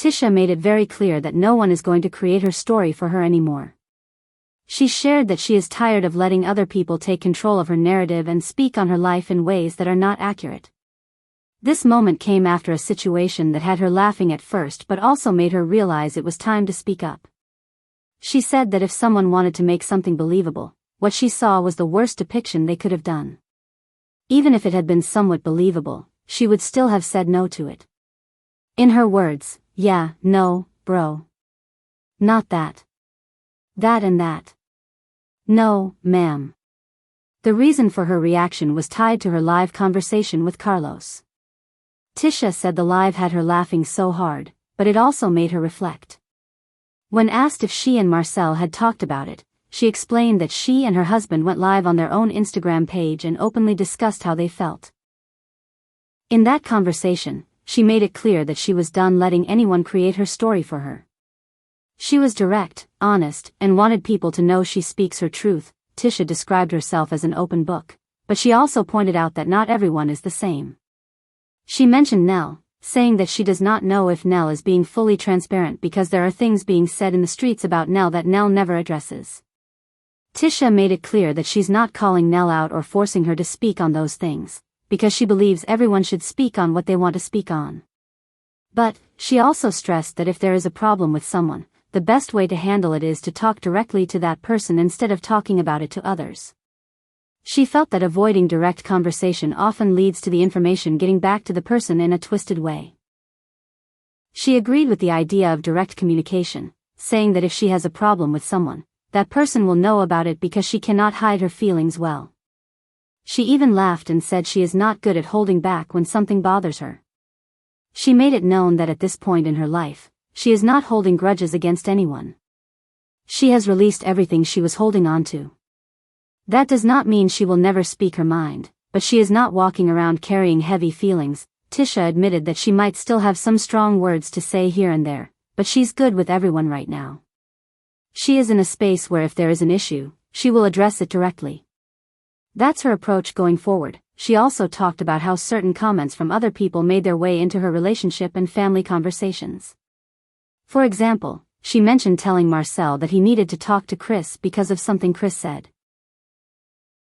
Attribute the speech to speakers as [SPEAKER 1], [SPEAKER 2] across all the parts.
[SPEAKER 1] Tisha made it very clear that no one is going to create her story for her anymore. She shared that she is tired of letting other people take control of her narrative and speak on her life in ways that are not accurate. This moment came after a situation that had her laughing at first but also made her realize it was time to speak up. She said that if someone wanted to make something believable, what she saw was the worst depiction they could have done. Even if it had been somewhat believable, she would still have said no to it. In her words, "Yeah, no, bro. Not that. That and that. No, ma'am." The reason for her reaction was tied to her live conversation with Carlos. Tisha said the live had her laughing so hard, but it also made her reflect. When asked if she and Marcel had talked about it, she explained that she and her husband went live on their own Instagram page and openly discussed how they felt. In that conversation, she made it clear that she was done letting anyone create her story for her. She was direct, honest, and wanted people to know she speaks her truth. Tisha described herself as an open book, but she also pointed out that not everyone is the same. She mentioned Nell, saying that she does not know if Nell is being fully transparent because there are things being said in the streets about Nell that Nell never addresses. Tisha made it clear that she's not calling Nell out or forcing her to speak on those things, because she believes everyone should speak on what they want to speak on. But, she also stressed that if there is a problem with someone, the best way to handle it is to talk directly to that person instead of talking about it to others. She felt that avoiding direct conversation often leads to the information getting back to the person in a twisted way. She agreed with the idea of direct communication, saying that if she has a problem with someone, that person will know about it because she cannot hide her feelings well. She even laughed and said she is not good at holding back when something bothers her. She made it known that at this point in her life, she is not holding grudges against anyone. She has released everything she was holding on to. That does not mean she will never speak her mind, but she is not walking around carrying heavy feelings. Tisha admitted that she might still have some strong words to say here and there, but she's good with everyone right now. She is in a space where if there is an issue, she will address it directly. That's her approach going forward. She also talked about how certain comments from other people made their way into her relationship and family conversations. For example, she mentioned telling Marcel that he needed to talk to Chris because of something Chris said.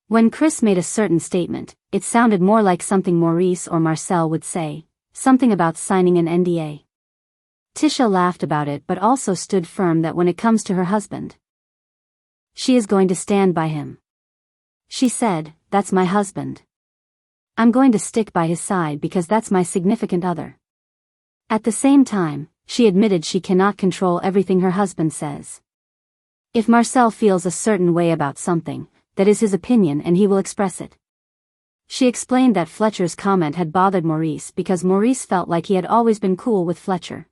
[SPEAKER 1] When Chris made a certain statement, it sounded more like something Maurice or Marcel would say, something about signing an NDA. Tisha laughed about it but also stood firm that when it comes to her husband, she is going to stand by him. She said, "That's my husband. I'm going to stick by his side because that's my significant other." At the same time, she admitted she cannot control everything her husband says. If Marcel feels a certain way about something, that is his opinion and he will express it. She explained that Fletcher's comment had bothered Maurice because Maurice felt like he had always been cool with Fletcher.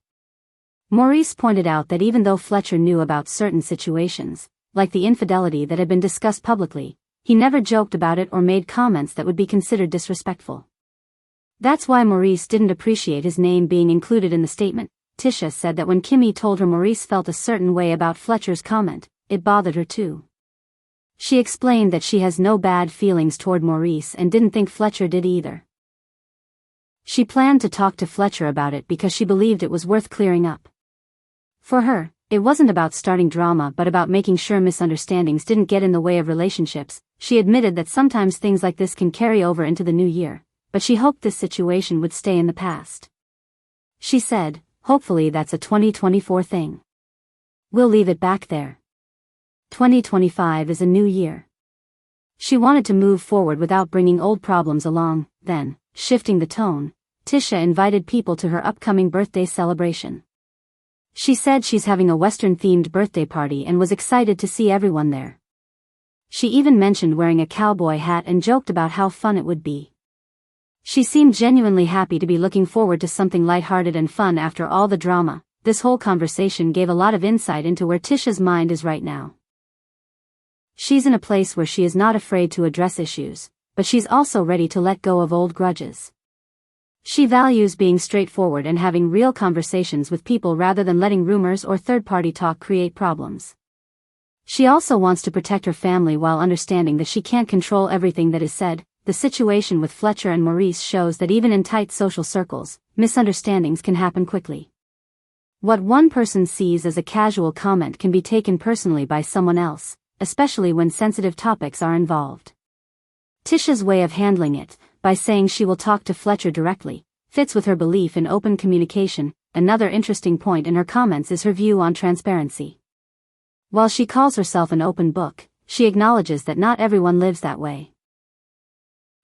[SPEAKER 1] Maurice pointed out that even though Fletcher knew about certain situations, like the infidelity that had been discussed publicly, he never joked about it or made comments that would be considered disrespectful. That's why Maurice didn't appreciate his name being included in the statement. Tisha said that when Kimmy told her Maurice felt a certain way about Fletcher's comment, it bothered her too. She explained that she has no bad feelings toward Maurice and didn't think Fletcher did either. She planned to talk to Fletcher about it because she believed it was worth clearing up. For her, it wasn't about starting drama but about making sure misunderstandings didn't get in the way of relationships. She admitted that sometimes things like this can carry over into the new year, but she hoped this situation would stay in the past. She said, "Hopefully that's a 2024 thing. We'll leave it back there. 2025 is a new year." She wanted to move forward without bringing old problems along. Then, shifting the tone, Tisha invited people to her upcoming birthday celebration. She said she's having a Western-themed birthday party and was excited to see everyone there. She even mentioned wearing a cowboy hat and joked about how fun it would be. She seemed genuinely happy to be looking forward to something lighthearted and fun after all the drama. This whole conversation gave a lot of insight into where Tisha's mind is right now. She's in a place where she is not afraid to address issues, but she's also ready to let go of old grudges. She values being straightforward and having real conversations with people rather than letting rumors or third-party talk create problems. She also wants to protect her family while understanding that she can't control everything that is said. The situation with Fletcher and Maurice shows that even in tight social circles, misunderstandings can happen quickly. What one person sees as a casual comment can be taken personally by someone else, especially when sensitive topics are involved. Tisha's way of handling it, by saying she will talk to Fletcher directly, fits with her belief in open communication. Another interesting point in her comments is her view on transparency. While she calls herself an open book, she acknowledges that not everyone lives that way.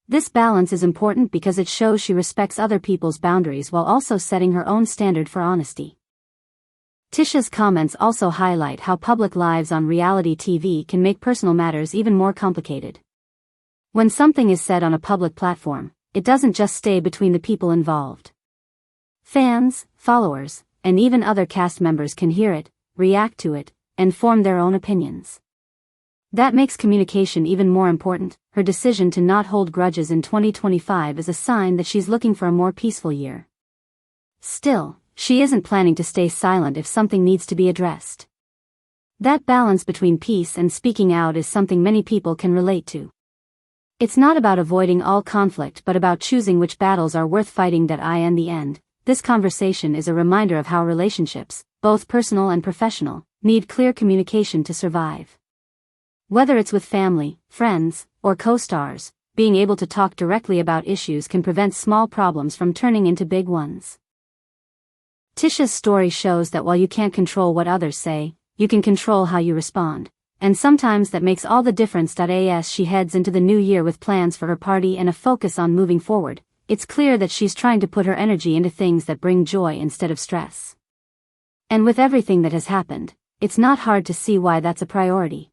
[SPEAKER 1] This balance is important because it shows she respects other people's boundaries while also setting her own standard for honesty. Tisha's comments also highlight how public lives on reality TV can make personal matters even more complicated. When something is said on a public platform, it doesn't just stay between the people involved. Fans, followers, and even other cast members can hear it, react to it, and form their own opinions. That makes communication even more important. Her decision to not hold grudges in 2025 is a sign that she's looking for a more peaceful year. Still, she isn't planning to stay silent if something needs to be addressed. That balance between peace and speaking out is something many people can relate to. It's not about avoiding all conflict but about choosing which battles are worth fighting. In the end, this conversation is a reminder of how relationships, both personal and professional, need clear communication to survive. Whether it's with family, friends, or co-stars, being able to talk directly about issues can prevent small problems from turning into big ones. Tisha's story shows that while you can't control what others say, you can control how you respond, and sometimes that makes all the difference. As she heads into the new year with plans for her party and a focus on moving forward, it's clear that she's trying to put her energy into things that bring joy instead of stress. And with everything that has happened, it's not hard to see why that's a priority.